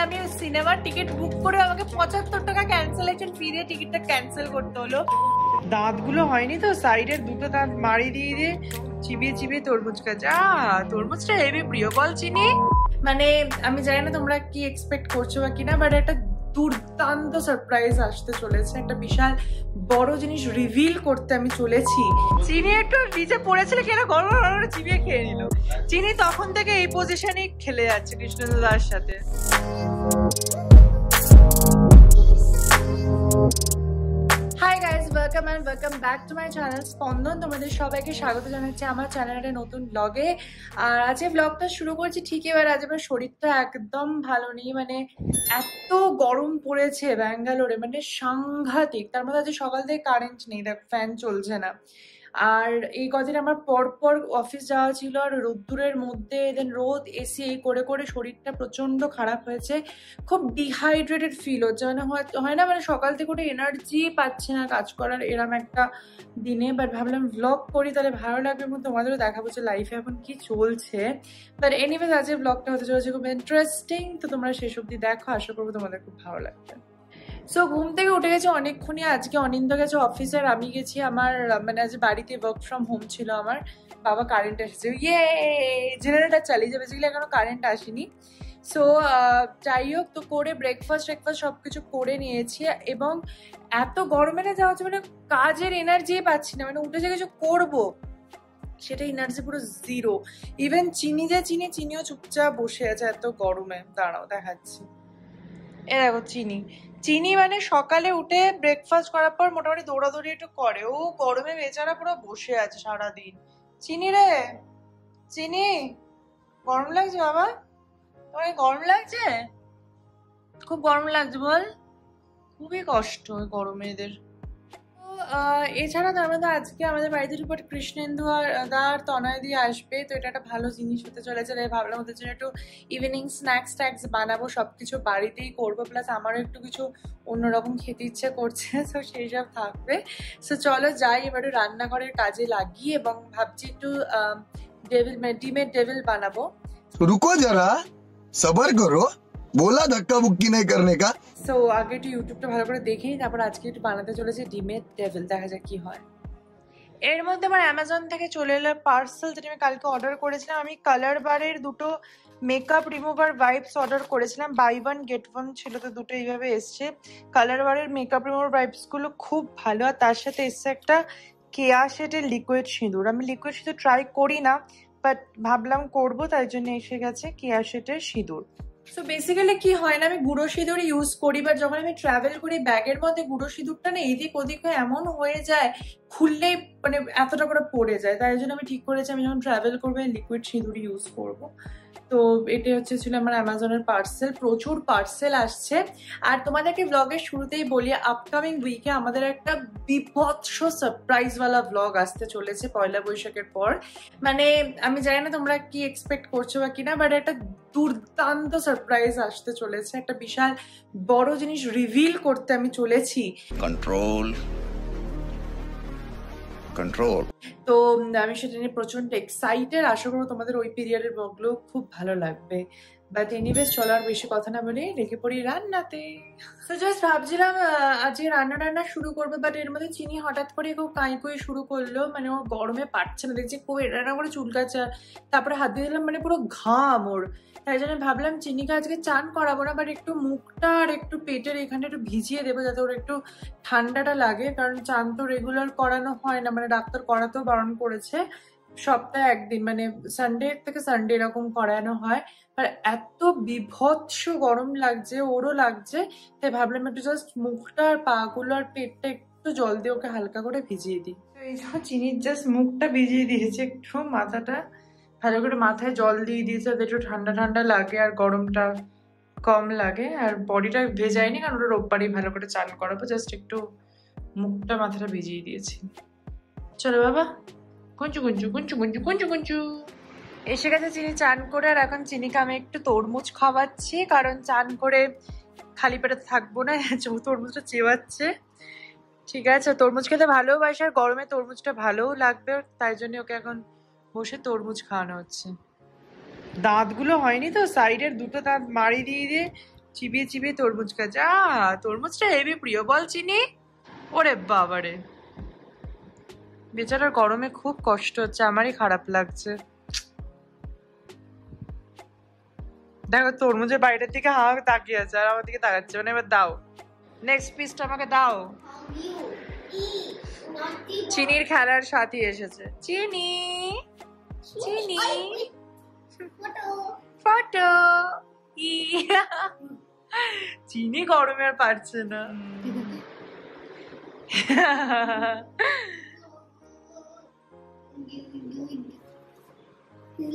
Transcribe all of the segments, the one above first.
আমি সিনেমার ticket book করে আমাকে 75 টাকা ক্যান্সেলেশন ফি দিয়ে টিকিটটা ক্যান্সেল করতে হলো। দাঁতগুলো হয়নি তো, সাইডের দুটো দাঁত মারি দিয়ে চিবিয়ে চিবিয়ে তরমুজ খাচ্ছে। তরমুজটা হেভি প্রিয়, বল চিনি। মানে আমি জানি না তোমরা কি এক্সপেক্ট করছো বা কিনা, বাট একটা দুর্দান্ত সারপ্রাইজ আসতে চলেছে, একটা বিশাল বড় জিনিস রিভিল করতে আমি চলেছি। চিনি একটু নিচে পড়েছিল, কেন গরম গরম চিবিয়ে খেয়ে নিল। চিনি তখন থেকে এই পজিশনেই খেলে যাচ্ছে কৃষ্ণদার সাথে। Hi guys, welcome and welcome back to my channel স্পন্দন। তোমাদের সবাইকে স্বাগত জানাচ্ছি আমার চ্যানেলের নতুন ব্লগে। আর আজকে ব্লগটা শুরু করছি ঠিকই, এবার আজ আমার শরীরটা একদম ভালো নেই। মানে এত গরম পড়েছে ব্যাঙ্গালোরে, মানে সাংঘাতিক। তার মধ্যে আজকে সকাল থেকে কারেন্ট নেই, দেখ ফ্যান চলছে না। আর এই কদিন আমার পরপর অফিস যাওয়া ছিল, আর রোদ্দুরের মধ্যে দেন রোদ এসি এই করে করে শরীরটা প্রচন্ড খারাপ হয়েছে। খুব ডিহাইড্রেটেড ফিল হচ্ছে, মানে হয় না, মানে সকাল থেকে ওটা এনার্জি পাচ্ছে না কাজ করার, এরম একটা দিনে। বাট ভাবলাম ভ্লগ করি, তাহলে ভালো লাগবে এবং তোমাদেরও দেখাবো যে লাইফে এখন কি চলছে। বাট এনিওয়েজ আজকে ব্লগটা হতে চলেছে খুব ইন্টারেস্টিং, তো তোমরা শেষ অবধি দেখো, আশা করবো তোমাদের খুব ভালো লাগবে। সো ঘুম থেকে উঠে গেছে অনেকক্ষণই, আজকে অনিন্দ গেছে অফিসে, আর আমি গেছি আমার, মানে আজ বাড়িতে ওয়ার্ক ফ্রম হোম ছিল আমার। বাবা কারেন্ট এসেছে, ইয়ে জেনারেটর চালিয়ে যাবে, বেসিক্যালি এখনো কারেন্ট আসেনি। সো যাই হোক, তো করে ব্রেকফাস্ট সব কিছু করে নিয়েছি, এবং এত গরমে না যাওয়া হচ্ছে, মানে কাজের এনার্জি পাচ্ছি না, মানে উঠে যে কিছু করবো সেটা এনার্জি পুরো জিরো। ইভেন চিনিও চুপচাপ বসে আছে এত গরমে। দাঁড়াও দেখাচ্ছি, এ দেখো চিনি মানে সকালে উঠে ব্রেকফাস্ট করার পর মোটামুটি দৌড়াদৌড়ি একটু করে, ও গরমে বেচারা পুরো বসে আছে সারাদিন। চিনি রে, চিনি গরম লাগছে বাবা? তোমার গরম লাগছে? খুব গরম লাগছে বল? খুবই কষ্ট ওই গরমে এদের। এছাড়া তার মধ্যে আজকে আমাদের বাড়িতে রিপোর্ট কৃষ্ণেন্দু আর তনয় দিয়ে আসবে, তো এটা একটা ভালো জিনিস হতে চলেছে। তাই ভাবলাম ওদের জন্য একটু ইভিনিং স্ন্যাক্স ট্যাক্স বানাবো, সবকিছু বাড়িতেই করবো, প্লাস আমারও একটু কিছু অন্যরকম খেতে ইচ্ছে করছে, তো সেই সব থাকবে। সো চলো যাই এবারে রান্নাঘরের কাজে লাগি, এবং ভাবছি একটু ডিমের ডেভিল বানাবো। रुको जरा सबर करो बोला धक्का मुक्की नहीं करने का। সো আগে একটু ইউটিউবটা ভালো করে দেখি, তারপর আজকে একটু বানাতে চলেছে ডিমের ডেভিল, দেখা যাক কি হয়। এর মধ্যে আমার অ্যামাজন থেকে চলে এলো পার্সেল, যেটা আমি কালকে অর্ডার করেছিলাম। আমি কালার বারের দুটো মেকআপ রিমুভার ওয়াইপস অর্ডার করেছিলাম, বাই ওয়ান গেট ওয়ান ছিল, তো দুটো এইভাবে এসছে। কালার বারের মেকআপ রিমুভার ওয়াইপস গুলো খুব ভালো, আর তার সাথে এসছে একটা কেয়া শেডের লিকুইড সিঁদুর। আমি লিকুইড সিঁদুর ট্রাই করি না, বাট ভাবলাম করবো, তাই জন্য এসে গেছে কেয়া শেডের সিঁদুর। সো বেসিক্যালি কি হয় না, আমি গুঁড়ো সিঁদুর ইউজ করি, বাট যখন আমি ট্রাভেল করি ব্যাগের মধ্যে গুঁড়ো সিঁদুরটা না এদিক ওদিক হয়ে এমন হয়ে যায়, খুললেই মানে এতটা করে পড়ে যায়। তাই জন্য আমি ঠিক করেছি আমি যখন ট্রাভেল করবো লিকুইড সিঁদুর ইউজ করবো। তো এটা ছিল আমার অ্যামাজনের পার্সেল, প্রচুর পার্সেল আসছে। আর তোমাদেরকে ব্লগের শুরুতেই বলি, আপকামিং উইকে আমাদের একটা বিভৎস সারপ্রাইজওয়ালা ব্লগ আসতে চলেছে পয়লা বৈশাখের পর। মানে আমি জানি না তোমরা কি এক্সপেক্ট করছো বা কিনা, বাট একটা দুর্দান্ত সারপ্রাইজ আসতে চলেছে, একটা বিশাল বড় জিনিস রিভিল করতে আমি চলেছি। कंट्रोल कंट्रोল। তো আমি সেটা নিয়ে প্রচন্ড এক্সাইটেড, আশা করবো তোমাদের ওই পিরিয়ডের ব্লগগুলো খুব ভালো লাগবে। বাট এনিওয়েজ চলো আর বেশি কথা না বলে লেগে পড়ি রান্নাতে। তো জাস্ট ভাবছিলাম আজকে রান্না শুরু করবো, বাট এর মধ্যে চিনি হঠাৎ করে খুব কাঁই শুরু করলো, মানে ও গরমে পারছে না, দেখছি খুব এটা করে চুলকাচ্ছে। তারপরে হাত দিয়ে দিলাম, মানে পুরো ঘাম ওর। তাই জন্য ভাবলাম চিনিকে আজকে চান করাবো না, বাট একটু মুখটা আর একটু পেটের এখানে একটু ভিজিয়ে দেবো, যাতে ওর একটু ঠান্ডাটা লাগে। কারণ চান তো রেগুলার করানো হয় না, মানে ডাক্তার করাতেও বারণ করেছে, সপ্তাহে একদিন, মানে সানডে থেকে সানডে এরকম করানো হয়। আর এত বিভৎস গরম লাগছে, ওরও লাগছে, তাই ভাবলাম একটু জাস্ট মুখটা আর পাগুলো আর পেটটা একটু জল দিয়ে ওকে হালকা করে ভিজিয়ে দিই। তো এই জন্য চিনির জাস্ট মুখটা ভিজিয়ে দিয়েছে, একটু মাথাটা ভালো করে মাথায় জল দিয়ে দিয়েছে, যাতে একটু ঠান্ডা ঠান্ডা লাগে আর গরমটা কম লাগে। আর বডিটা ভেজায়নি, কারণ ওটা রোববারই ভালো করে চান করাবো, জাস্ট একটু মুখটা মাথাটা ভিজিয়ে দিয়েছি। চলো বাবা, কুঞ্চু কুঞ্চু কুঞ্চু কুঞ্চু কুঞ্চু কুঞ্চু। এসে গেছে চিনি চান করে, আর এখন চিনিকে আমি একটু তরমুজ খাওয়াচ্ছি, কারণ চান করে খালি পেটে থাকবো না, তরমুজটা চেবাচ্ছে। ঠিক আছে, তরমুজ খেতে ভালোবাসে, আর গরমে তরমুজটা ভালোও লাগবে, তাই জন্য ওকে এখন বসে তরমুজ খাওয়ানো হচ্ছে। দাঁতগুলো হয়নি তো, সাইডের দুটো দাঁত মারি দিয়ে চিবিয়ে চিবিয়ে তরমুজ খাচ্ছে। তরমুজটা হেভি প্রিয় বল চিনি। ওরে বাবারে, বেচারার গরমে খুব কষ্ট হচ্ছে, আমারই খারাপ লাগছে। দেখো তরমুজের বাইরের দিকে তাকিয়ে আছে আর আমার দিকে তাকাচ্ছে, মানে এবার দাও নেক্সট পিসটা আমাকে দাও। চিনির খেলার সাথী এসেছে। চিনি চিনি ফটো। চিনি গরমে আর পারছে না।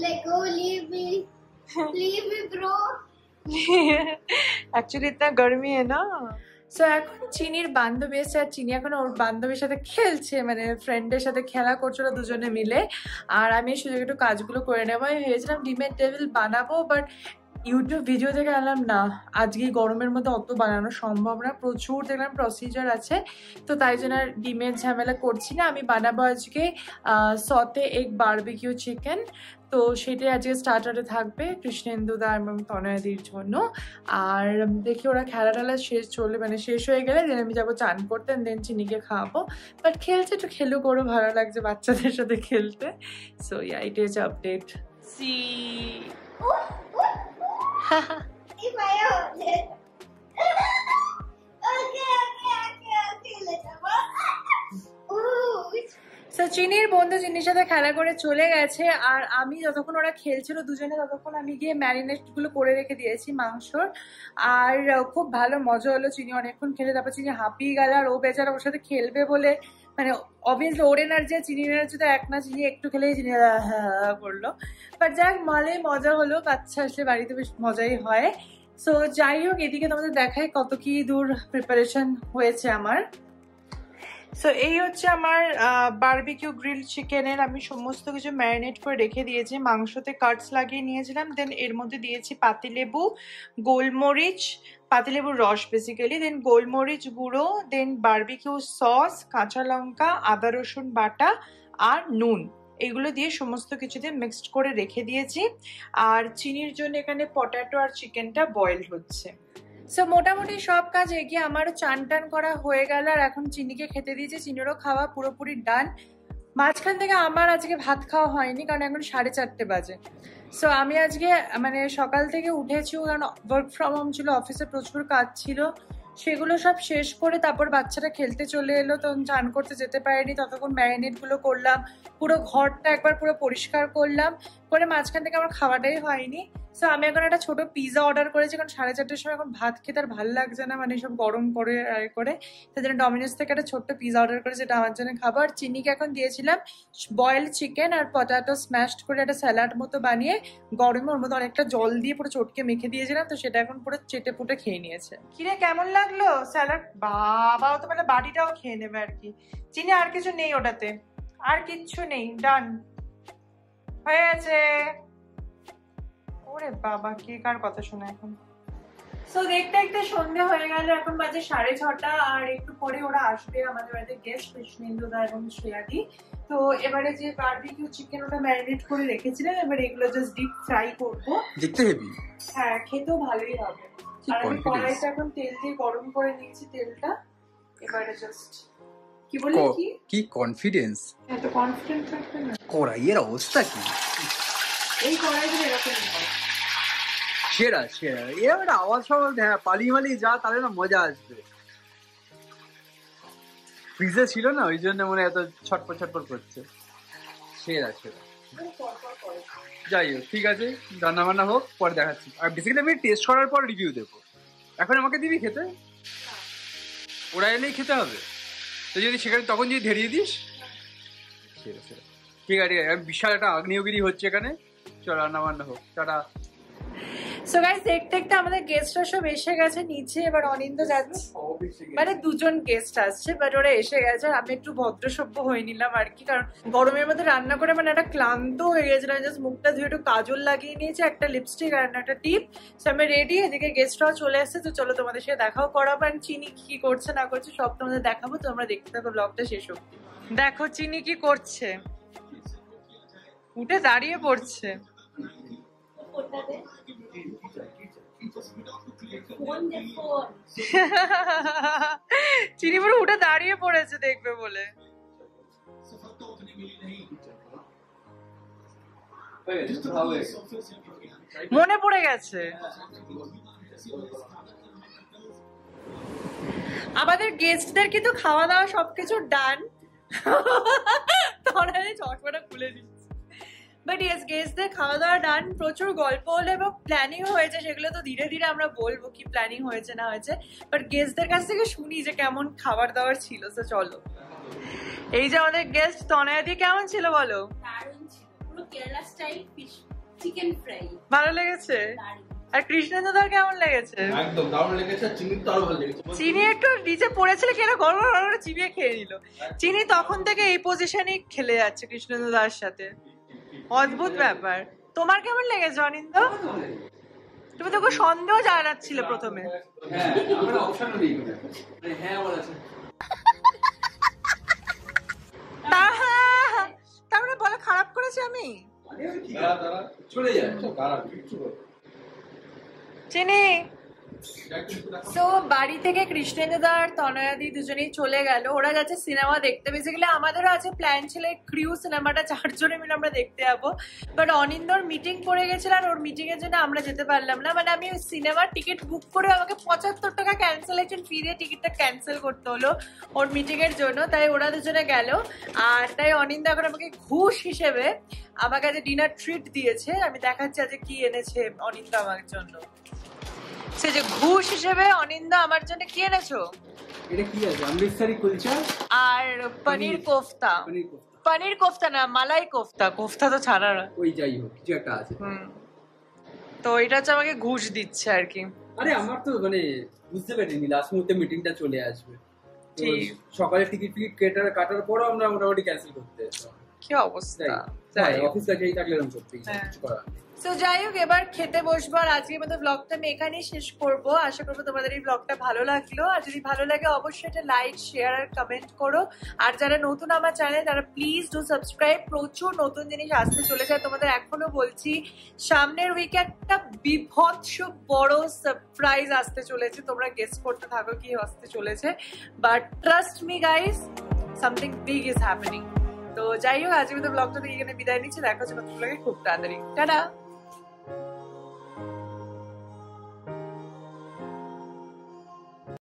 Like, oh, leave me, bro. Actually इतना गर्मी है ना। সো এখন চিনির বান্ধবী এসে, আর চিনি এখন ওর বান্ধবীর সাথে খেলছে, মানে ফ্রেন্ডের সাথে খেলা করছিল দুজনে মিলে। আর আমি সুযোগ একটু কাজগুলো করে নেবো। আমি ভেবেছিলাম ডিমের টেবিল বানাবো, বাট ইউটিউব ভিডিও দেখে আনলাম না, আজকে গরমের মধ্যে অত বানানো সম্ভব না, প্রচুর দেখলাম প্রসিজার আছে। তো তাই জন্য আর ডিমের ঝামেলা করছি না। আমি বানাবো আজকে সতে এগ বারবিকিউ চিকেন। তো সেটাই আজকে স্টার্টারে থাকবে কৃষ্ণেন্দুদা এবং তনয়াদির জন্য। আর দেখি ওরা খেলা টেলা শেষ চলে, মানে শেষ হয়ে গেলে দেন আমি যাবো চান করতে, দেন চিনিকে খাওয়াবো। বাট খেলছে একটু, খেলুক, ওরও ভালো লাগছে বাচ্চাদের সাথে খেলতে। So yeah, it is update. See If I hold it. Okay, let's go. Ooh. So চিনির বন্ধু চিনির সাথে খেলা করে চলে গেছে, আর আমি যতক্ষণ ওরা খেলছিল দুজনে ততক্ষণ আমি গিয়ে ম্যারিনেট গুলো করে রেখে দিয়েছি মাংসর। আর খুব ভালো মজা হলো, চিনি অনেকক্ষণ খেলে তারপর চিনি হাঁপিয়ে গেল। আর ও বেচারা ওর সাথে খেলবে বলে, মানে অবভিয়াসলি ওর এনার্জি আর চিনির এনার্জি তো এক না, চিনি একটু খেলেই চিনি করলো। বাট যাক, মালে মজা হলো, বাচ্চা আসলে বাড়িতে বেশ মজাই হয়। সো যাই হোক, এদিকে তোমাদের দেখাই কত কি দূর প্রিপারেশন হয়েছে আমার। সো এই হচ্ছে আমার বারবিকিউ গ্রিল চিকেনের, আমি সমস্ত কিছু ম্যারিনেট করে রেখে দিয়েছি। মাংসতে কাটস লাগিয়ে নিয়েছিলাম, দেন এর মধ্যে দিয়েছি পাতিলেবু, গোলমরিচ, পাতিলেবুর রস বেসিক্যালি, দেন গোলমরিচ গুঁড়ো, দেন বারবিকিউ সস, কাঁচা লঙ্কা, আদা রসুন বাটা আর নুন, এগুলো দিয়ে সমস্ত কিছু দিয়ে মিক্সড করে রেখে দিয়েছি। আর চিনির জন্য এখানে পটেটো আর চিকেনটা বয়েলড হচ্ছে। সো মোটামুটি সব কাজ এগিয়ে আমারও চান টান করা হয়ে গেল, আর এখন চিনিকে খেতে দিয়েছি, চিনিরও খাওয়া পুরোপুরি ডান। মাঝখান থেকে আমার আজকে ভাত খাওয়া হয়নি, কারণ এখন 4:30 বাজে। সো আমি আজকে মানে সকাল থেকে উঠেছি, কারণ ওয়ার্ক ফ্রম হোম ছিল, অফিসে প্রচুর কাজ ছিল, সেগুলো সব শেষ করে তারপর বাচ্চারা খেলতে চলে এলো, তখন চান করতে যেতে পারিনি, ততক্ষণ ম্যারিনেটগুলো করলাম, পুরো ঘরটা একবার পুরো পরিষ্কার করলাম, করে মাঝখান থেকে আমার খাওয়াটাই হয়নি। সো আমি এখন একটা ছোট পিৎজা অর্ডার করেছি, কারণ 4:30টার সময় এখন ভাত খেতে আর ভালো লাগছে না, মানে সব গরম করে তাই জন্য ডমিনোস থেকে একটা ছোট্ট পিৎজা অর্ডার করেছি, এটা আমার জন্য খাবো। আর চিনিকে এখন দিয়েছিলাম বয়েলড চিকেন আর পটাটো স্ম্যাশড করে একটা স্যালাড মতো বানিয়ে, গরমে ওর মধ্যে অনেকটা জল দিয়ে পুরো চটকে মেখে দিয়েছিলাম, তো সেটা এখন পুরো চেটে পুটে খেয়ে নিয়েছে। কিরে কেমন লাগলো স্যালাড? বাবা, ও তো মানে বাটিটাও খেয়ে নেবে আর কি। চিনি আর কিছু নেই ওটাতে, আর কিচ্ছু নেই, ডান হয়ে গেছে। ওরে বাবা, কে কার কথা শোনা এখন। সো দেখতে দেখতে সন্ধ্যে হয়ে গেল, এখন বাজে 6:30, আর একটু পরে ওরা আসবে আমাদের বাড়িতে গেস্ট, কৃষ্ণেন্দুদা এবং শ্রেয়াদি। তো এবারে যে বারবিকিউ চিকেন ওটা ম্যারিনেট করে রেখেছিলাম, এবারে এগুলো জাস্ট ডিপ ফ্রাই করবো। দেখতে হেবি, হ্যাঁ খেতেও ভালোই হবে। আর আমি কড়াইটা এখন তেল দিয়ে গরম করে নিয়েছি তেলটা, এবারে জাস্ট কি বলি কি কনফিডেন্স, এত কনফিডেন্ট থাকবে না। কড়াইয়ের অবস্থা কি? এই কড়াইগুলো এরকমই হয়। সেরা সেরা, এবার আওয়াজ ফাওয়াজ পালিয়ে মালিয়ে যা, তাহলে না মজা আসবে। ফ্রিজে ছিল না, ওই জন্য মনে এত ছটপট ছটপট করছে। সেরা সেরা, যাই হোক ঠিক আছে, রান্না বান্না হোক, পরে দেখাচ্ছি। আর বেসিক্যালি আমি টেস্ট করার পর রিভিউ দেবো, এখন আমাকে দিবি খেতে? ওরা এলেই খেতে হবে তো, যদি সেখানে তখন যদি ধরিয়ে দিস। সেরা সেরা, ঠিক আছে ঠিক আছে। বিশাল একটা আগ্নেয়গিরি হচ্ছে এখানে, চল রান্না বান্না হোক, টাটা। সো গাইস দেখতে দেখতে আমাদের গেস্টরা সব এসে গেছে নিচে, এবার অনিন্দ যাচ্ছে, মানে দুজন গেস্ট আসছে, বাট ওরা এসে গেছে। আমি একটু ভদ্রসভ্য হয়ে নিলাম আর কি, কারণ গরমের মধ্যে রান্না করে মানে একটা ক্লান্ত হয়ে গেছিলাম। জাস্ট মুখটা ধুয়ে একটু কাজল লাগিয়ে নিয়েছি, একটা লিপস্টিক আর একটা টিপ। সো আমি রেডি, এদিকে গেস্টরাও চলে আসছে, তো চলো তোমাদের সাথে দেখাও করাবো, আর চিনি কি করছে না করছে সব তোমাদের দেখাবো, তোমরা দেখতে থাকো ব্লগটা শেষ অবধি। দেখো চিনি কি করছে, উঠে দাঁড়িয়ে পড়ছে। চিনি পুরো উঠে দাঁড়িয়ে পড়েছে দেখবে বলে। মনে পড়ে গেছে। আমাদের গেস্টদের কিন্তু খাওয়া দাওয়া সবকিছু ডান। চটপটা খুলে দিচ্ছে। বাট ইয়েস, গেস্টদের খাওয়া দাওয়া ডান, প্রচুর গল্প হলো এবং প্ল্যানিং হয়েছে, সেগুলো তো ধীরে ধীরে আমরা বলবো কি প্ল্যানিং হয়েছে না হয়েছে। বাট গেস্টদের কাছ থেকে শুনি যে কেমন খাবার দাবার ছিল। তো চলো, এই যে আমাদের গেস্ট তনয়াদি, কেমন ছিল বলো? দারুণ ছিল, পুরো Kerala style fish chicken fry. ভালো লেগেছে? আর কৃষ্ণেন্দুদার কেমন লেগেছে? একদম দারুণ লেগেছে। চিনি তো আরো ভালো লেগেছে। চিনি একটু নিচে পড়েছিল, কেন গড় গড় করে চিবিয়ে খেয়ে নিল। চিনি তখন থেকে এই পজিশনেই খেলে যাচ্ছে কৃষ্ণেন্দুদার সাথে। অদ্ভুত ব্যাপার। তোমার কেমন লেগেছে অনিন্দ? তুমি তো সন্দেহ জানাচ্ছিল প্রথমে। হ্যাঁ, আমরা অপশন নেই। হ্যাঁ বলেছে। তার মানে বলে খারাপ করেছি আমি? চলে যায়। চিনি। সো বাড়ি থেকে কৃষ্ণেন্দুদা আর তনয়াদি দুজনেই চলে গেল, ওরা যাচ্ছে সিনেমা দেখতে। বেসিক্যালি আমাদেরও আছে প্ল্যান ছিল ক্রিউ সিনেমাটা 4 জনে মিলে আমরা দেখতে যাবো, বাট অনিন্দর মিটিং পড়ে গেছিল আর ওর মিটিং এর জন্য আমরা যেতে পারলাম না। মানে আমি সিনেমার টিকিট বুক করে আমাকে 75 টাকা ক্যান্সেলেশন ফি দিয়ে টিকিটটা ক্যান্সেল করতে হলো ওর মিটিং এর জন্য, তাই ওরা দুজনে গেল। আর তাই অনিন্দা এখন আমাকে ঘুষ হিসেবে আমাকে আজ ডিনার ট্রিট দিয়েছে। আমি দেখাচ্ছি আজ কি এনেছে অনিন্দা আমার জন্য। সে যে ঘুষ হিসেবে অনিন্দা আমার জন্য কি এনেছো? এটা কি আছে? অমৃতসরি কুলচা আর পনির কোফতা। পনির কোফতা না, মালাই কোফতা। কোফতা তো ছাড়া না, ওই যাই হোক কিছু একটা আছে। তো এটা হচ্ছে আমাকে ঘুষ দিচ্ছে আর কি। আরে আমার তো মানে বুঝতে পারিনি লাস্ট মুহূর্তে মিটিংটা চলে আসবে। ঠিক। সকালে টিকিট কাটার পরও আমরা মোটামুটি ক্যান্সেল করতে। কি অবস্থা। অফিস কাছেই থাকলে এরকম করতেই কিছু করার নেই। তো যাই হোক, এবার খেতে বসবো। আর আজকের মতো ব্লগটা আমি এখানেই শেষ করব। আশা করবো তোমাদের এই ব্লগটা ভালো লাগলো। আর যদি ভালো লাগে অবশ্যই এটা লাইক, শেয়ার আর কমেন্ট করো। আর যারা নতুন আমার চ্যানেল তারা প্লিজ ডু সাবস্ক্রাইব। প্রচুর নতুন জিনিস আসতে চলে যায়, তোমাদের এখনো বলছি। সামনের উইকে একটা বিভৎস বড় সারপ্রাইজ আসতে চলেছে, তোমরা গেস করতে থাকো কি আসতে চলেছে। But trust me guys, something big is happening. তো যাই হোক, আজকের মতো ব্লগটা থেকে এখানে বিদায় নিচ্ছি। দেখা হচ্ছে নতুন ব্লগে খুব তাড়াতাড়ি। টাটা।